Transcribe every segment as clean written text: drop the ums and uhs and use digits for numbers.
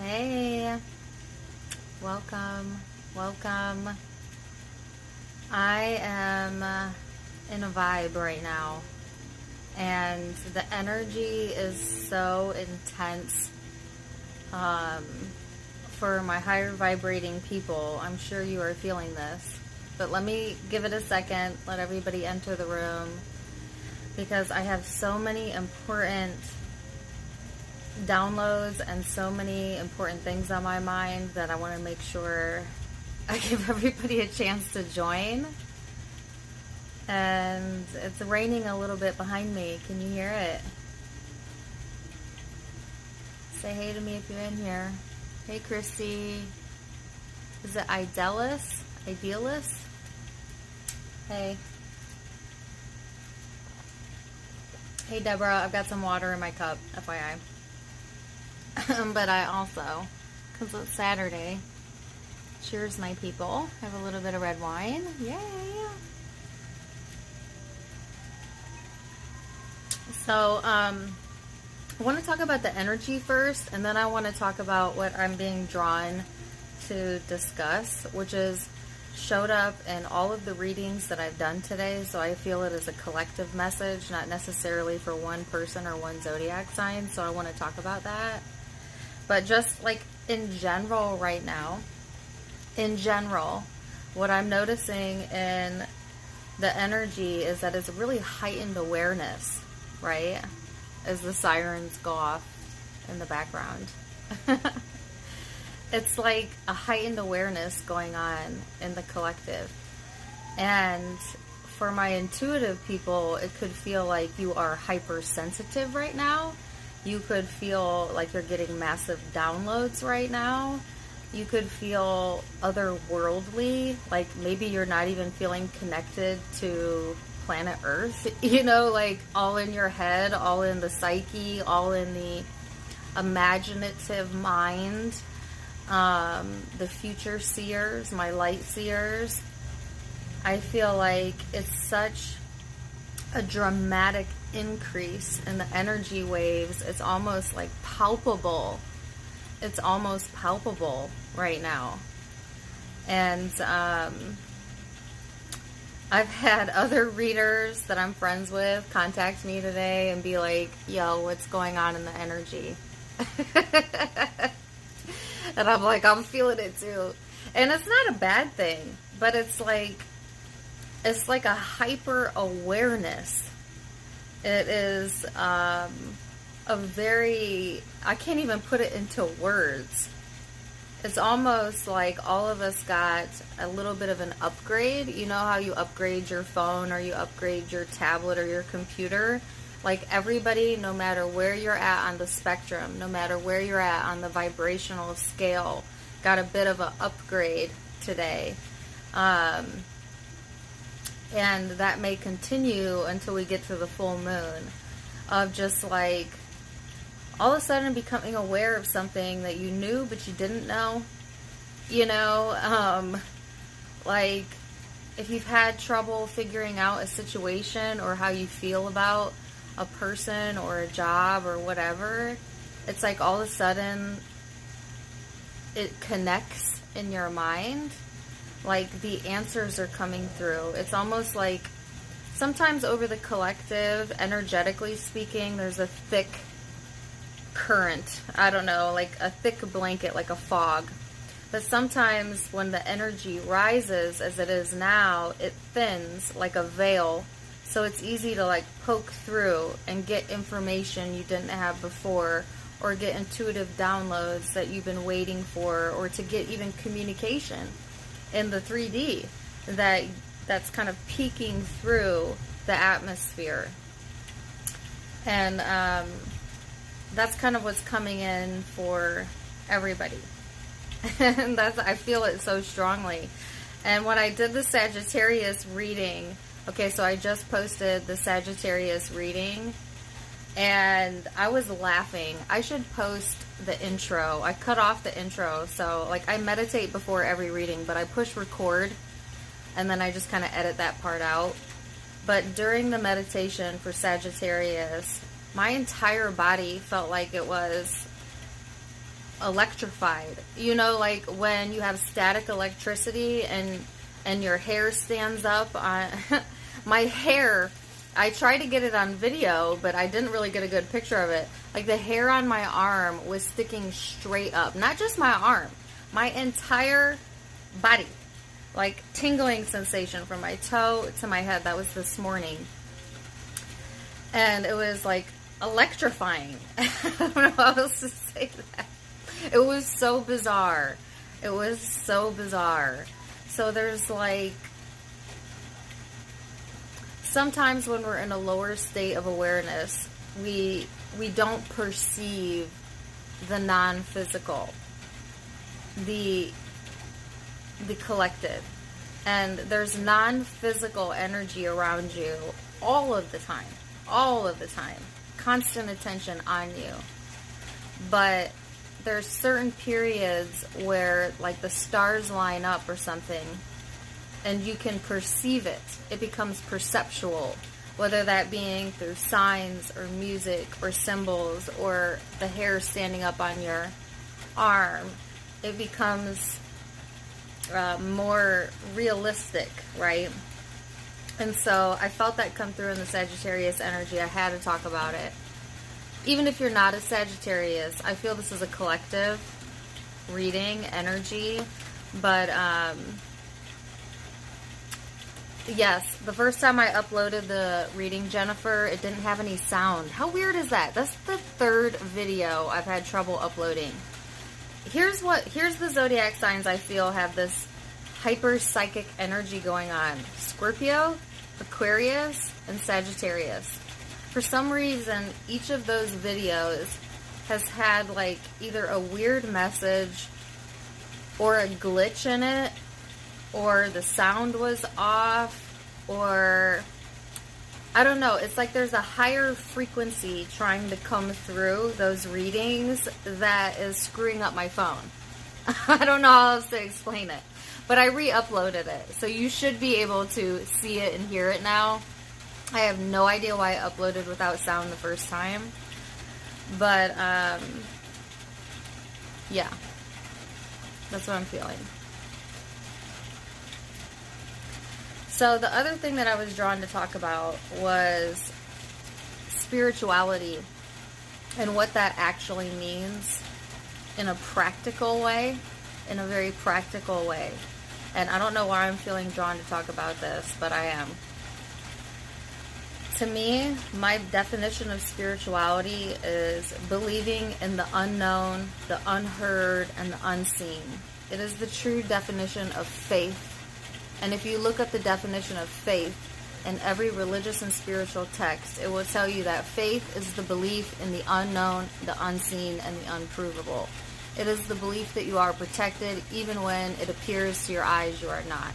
Hey, welcome, welcome. I am in a vibe right now, and the energy is so intense. For my higher vibrating people, I'm sure you are feeling this, but let me give it a second, let everybody enter the room, because I have so many important downloads and so many important things on my mind that I want to make sure I give everybody a chance to join. And it's raining a little bit behind me. Can you hear it? Say hey to me if you're in here. Hey, Christy. Is it Idealis? Idealis? Hey. Hey, Deborah. I've got some water in my cup, FYI. But I also, because it's Saturday, cheers, my people. Have a little bit of red wine. Yay! So, I want to talk about the energy first, and then I want to talk about what I'm being drawn to discuss, which is showed up in all of the readings that I've done today. So I feel it is a collective message, not necessarily for one person or one zodiac sign. So I want to talk about that. But just like in general right now, what I'm noticing in the energy is that it's a really heightened awareness, right? As the sirens go off in the background. It's like a heightened awareness going on in the collective. And for my intuitive people, it could feel like you are hypersensitive right now. You could feel like you're getting massive downloads right now. You could feel otherworldly, like maybe you're not even feeling connected to planet Earth, like all in your head, all in the psyche, all in the imaginative mind. The future seers, my light seers, I feel like it's such a dramatic increase in the energy waves. It's almost like palpable. It's almost palpable right now. And I've had other readers that I'm friends with contact me today and be like, yo, what's going on in the energy? And I'm like, I'm feeling it too. And it's not a bad thing, but it's like a hyper awareness. It is a very, I can't even put it into words. It's almost like all of us got a little bit of an upgrade. You know how you upgrade your phone or you upgrade your tablet or your computer? Like everybody, no matter where you're at on the spectrum, no matter where you're at on the vibrational scale, got a bit of an upgrade today. And that may continue until we get to the full moon, of just like all of a sudden becoming aware of something that you knew but you didn't know. Like if you've had trouble figuring out a situation or how you feel about a person or a job or whatever, it's like all of a sudden it connects in your mind. Like the answers are coming through. It's almost like sometimes over the collective, energetically speaking, there's a thick current. I don't know, like a thick blanket, like a fog. But sometimes when the energy rises, as it is now, it thins like a veil. So it's easy to like poke through and get information you didn't have before, or get intuitive downloads that you've been waiting for, or to get even communication in the 3D that's kind of peeking through the atmosphere. And that's kind of what's coming in for everybody. And I feel it so strongly. And when I did the Sagittarius reading, okay, so I just posted the Sagittarius reading, and I was laughing. I should post the intro. I cut off the intro, so like I meditate before every reading, but I push record, and then I just kind of edit that part out. But during the meditation for Sagittarius, my entire body felt like it was electrified. You know, like when you have static electricity and your hair stands up on my hair. I tried to get it on video, but I didn't really get a good picture of it. Like the hair on my arm was sticking straight up. Not just my arm, my entire body. Like tingling sensation from my toe to my head. That was this morning. And it was like electrifying. I don't know how else to say that. It was so bizarre. It was so bizarre. So there's like, sometimes when we're in a lower state of awareness, we don't perceive the non-physical, the collective. And there's non-physical energy around you all of the time. All of the time. Constant attention on you. But there's certain periods where like the stars line up or something and you can perceive it. It becomes perceptual, whether that being through signs or music or symbols or the hair standing up on your arm. It becomes more realistic, right? And so I felt that come through in the Sagittarius energy. I had to talk about it. Even if you're not a Sagittarius, I feel this is a collective reading energy. But yes, the first time I uploaded the reading, Jennifer, it didn't have any sound. How weird is that? That's the third video I've had trouble uploading. Here's the zodiac signs I feel have this hyper psychic energy going on. Scorpio, Aquarius, and Sagittarius. For some reason, each of those videos has had like either a weird message or a glitch in it, or the sound was off, or I don't know. It's like there's a higher frequency trying to come through those readings that is screwing up my phone. I don't know how else to explain it. But I re-uploaded it. So you should be able to see it and hear it now. I have no idea why I uploaded without sound the first time. But, yeah. That's what I'm feeling. So the other thing that I was drawn to talk about was spirituality and what that actually means in a practical way, in a very practical way. And I don't know why I'm feeling drawn to talk about this, but I am. To me, my definition of spirituality is believing in the unknown, the unheard, and the unseen. It is the true definition of faith. And if you look up the definition of faith in every religious and spiritual text, it will tell you that faith is the belief in the unknown, the unseen, and the unprovable. It is the belief that you are protected even when it appears to your eyes you are not.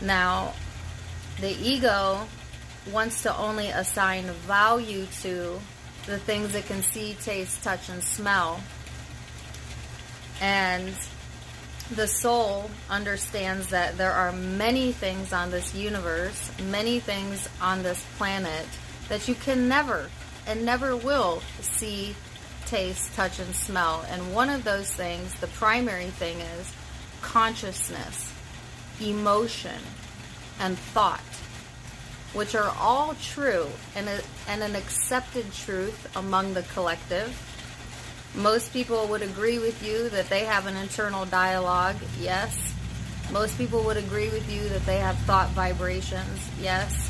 Now, the ego wants to only assign value to the things it can see, taste, touch, and smell. And the soul understands that there are many things on this universe, many things on this planet that you can never and never will see, taste, touch, and smell. And one of those things, the primary thing, is consciousness, emotion, and thought, which are all true and an accepted truth among the collective. Most people would agree with you that they have an internal dialogue, yes. Most people would agree with you that they have thought vibrations, yes.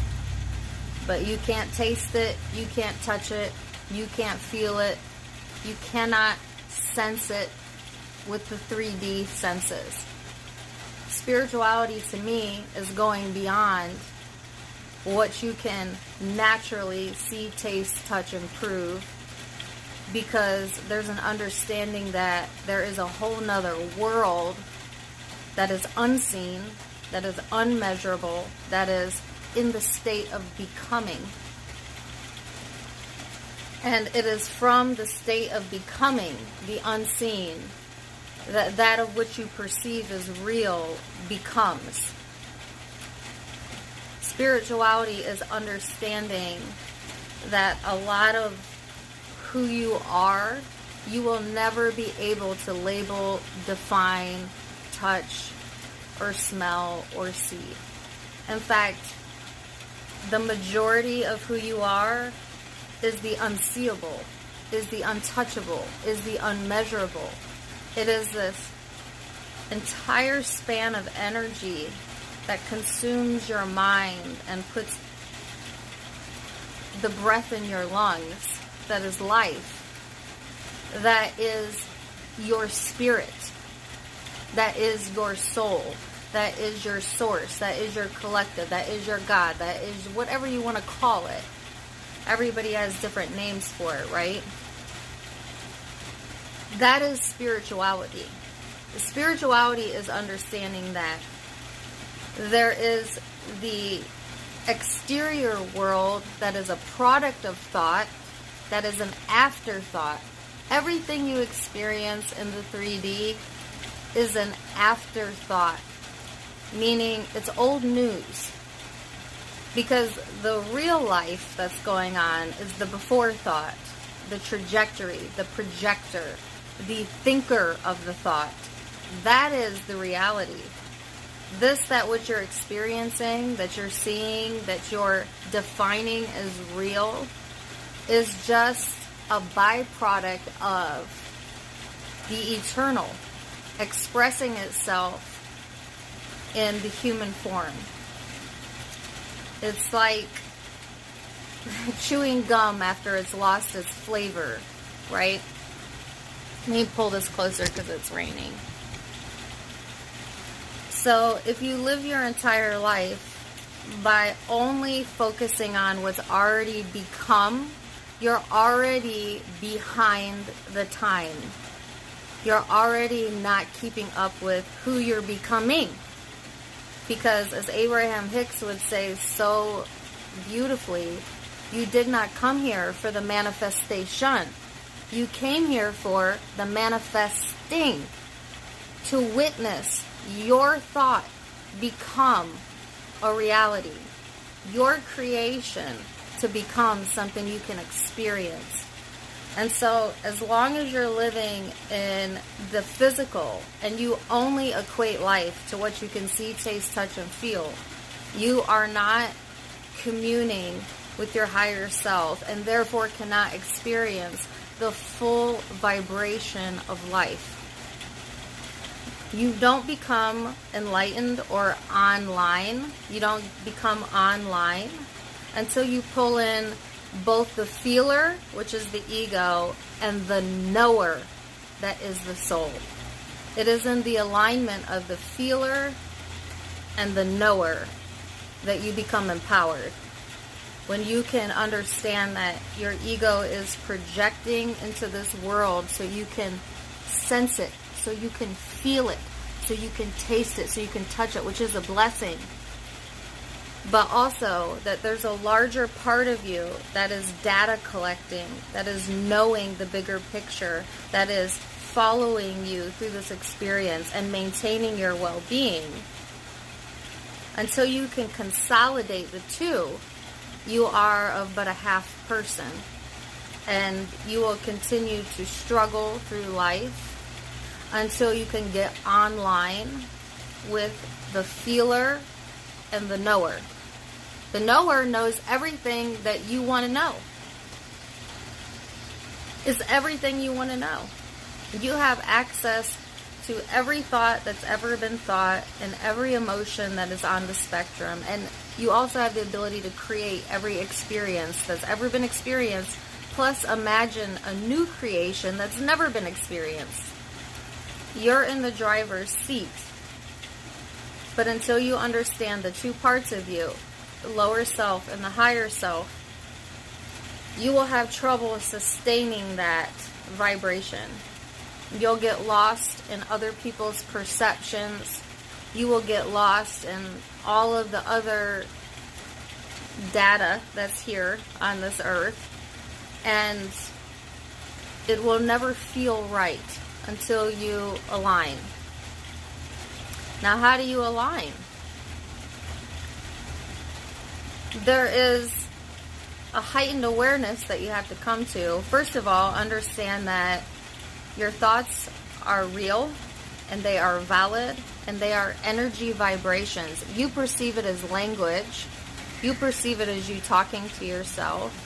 But you can't taste it, you can't touch it, you can't feel it, you cannot sense it with the 3D senses. Spirituality to me is going beyond what you can naturally see, taste, touch, and prove, because there's an understanding that there is a whole nother world that is unseen, that is unmeasurable, that is in the state of becoming. And it is from the state of becoming, the unseen, that of which you perceive as real becomes. Spirituality is understanding that a lot of who you are, you will never be able to label, define, touch, or smell, or see. In fact, the majority of who you are is the unseeable, is the untouchable, is the unmeasurable. It is this entire span of energy that consumes your mind and puts the breath in your lungs, that is life, that is your spirit, that is your soul, that is your source, that is your collective, that is your God, that is whatever you want to call it. Everybody has different names for it, right? That is spirituality. Spirituality is understanding that there is the exterior world that is a product of thought, that is an afterthought. Everything you experience in the 3D is an afterthought, meaning it's old news. Because the real life that's going on is the before thought, the trajectory, the projector, the thinker of the thought. That is the reality. This, that what you're experiencing, that you're seeing, that you're defining as real, is just a byproduct of the eternal expressing itself in the human form. It's like chewing gum after it's lost its flavor, right? Let me pull this closer because it's raining. So if you live your entire life by only focusing on what's already become, you're already behind the time. You're already not keeping up with who you're becoming. Because as Abraham Hicks would say so beautifully, you did not come here for the manifestation. You came here for the manifesting, to witness your thought become a reality. Your creation to become something you can experience. And so as long as you're living in the physical and you only equate life to what you can see, taste, touch, and feel, you are not communing with your higher self and therefore cannot experience the full vibration of life. You don't become enlightened or online. You don't become online until you pull in both the feeler, which is the ego, and the knower, that is the soul. It is in the alignment of the feeler and the knower that you become empowered. When you can understand that your ego is projecting into this world so you can sense it, so you can feel it, so you can taste it, so you can touch it, which is a blessing. But also that there's a larger part of you that is data collecting, that is knowing the bigger picture, that is following you through this experience and maintaining your well-being. Until you can consolidate the two, you are of but a half person. And you will continue to struggle through life until you can get online with the feeler and the knower. The knower knows everything that you want to know. Is everything you want to know. You have access to every thought that's ever been thought and every emotion that is on the spectrum. And you also have the ability to create every experience that's ever been experienced, plus imagine a new creation that's never been experienced. You're in the driver's seat. But until you understand the two parts of you, the lower self and the higher self, you will have trouble sustaining that vibration. You'll get lost in other people's perceptions. You will get lost in all of the other data that's here on this earth. And it will never feel right until you align. Now, how do you align? There is a heightened awareness that you have to come to. First of all, understand that Your thoughts are real, and they are valid, and they are energy vibrations. You perceive it as language. You perceive it as you talking to yourself.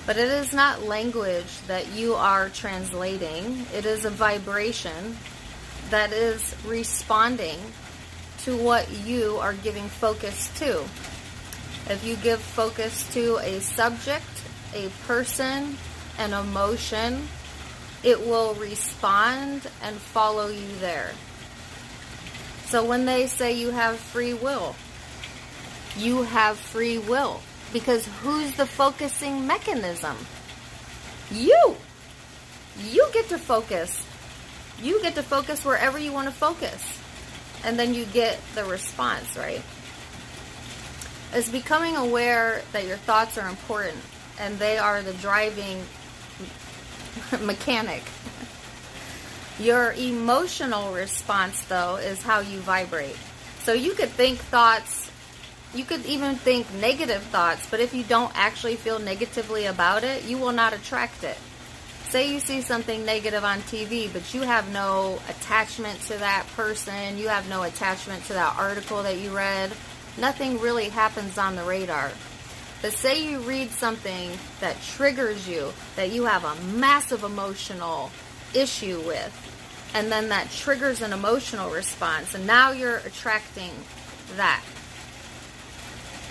But it is not language that you are translating. It is a vibration that is responding to what you are giving focus to. If you give focus to a subject, a person, an emotion, it will respond and follow you there. So when they say you have free will, you have free will. Because who's the focusing mechanism? You! You get to focus. You get to focus wherever you want to focus. And then you get the response, right? It's becoming aware that your thoughts are important and they are the driving mechanic. Your emotional response, though, is how you vibrate. So you could think thoughts, you could even think negative thoughts, but if you don't actually feel negatively about it, you will not attract it. Say you see something negative on TV, but you have no attachment to that person, you have no attachment to that article that you read, nothing really happens on the radar. But say you read something that triggers you, that you have a massive emotional issue with, and then that triggers an emotional response, and now you're attracting that.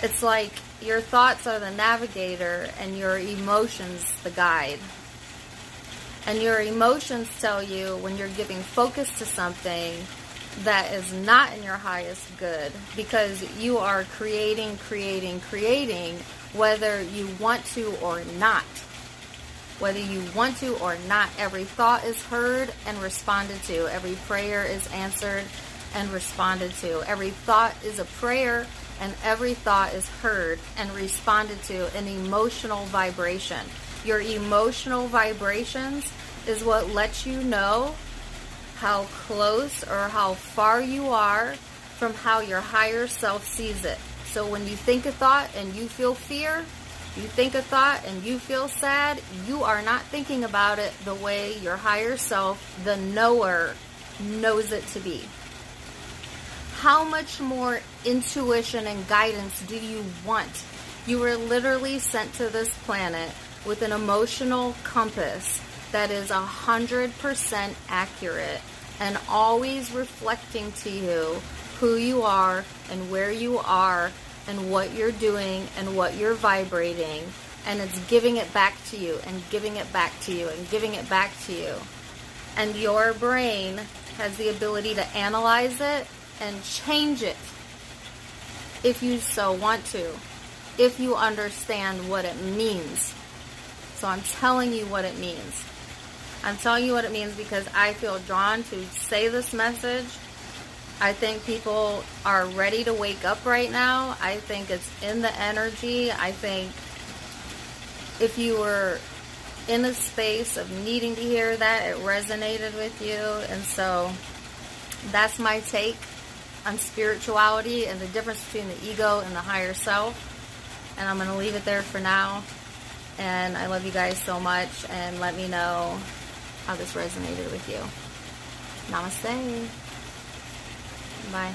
It's like your thoughts are the navigator and your emotions the guide. And your emotions tell you when you're giving focus to something that is not in your highest good, because you are creating, whether you want to or not. Whether you want to or not, every thought is heard and responded to. Every prayer is answered and responded to. Every thought is a prayer, and every thought is heard and responded to. An emotional vibration. Your emotional vibrations is what lets you know how close or how far you are from how your higher self sees it. So when you think a thought and you feel fear, you think a thought and you feel sad, you are not thinking about it the way your higher self, the knower, knows it to be. How much more intuition and guidance do you want? You were literally sent to this planet with an emotional compass that is 100% accurate and always reflecting to you who you are and where you are and what you're doing and what you're vibrating, and it's giving it back to you and giving it back to you and giving it back to you. And your brain has the ability to analyze it and change it if you so want to, if you understand what it means. So I'm telling you what it means. I'm telling you what it means because I feel drawn to say this message. I think people are ready to wake up right now. I think it's in the energy. I think if you were in a space of needing to hear that, it resonated with you. And so that's my take on spirituality and the difference between the ego and the higher self. And I'm going to leave it there for now. And I love you guys so much. And let me know how this resonated with you. Namaste. Bye.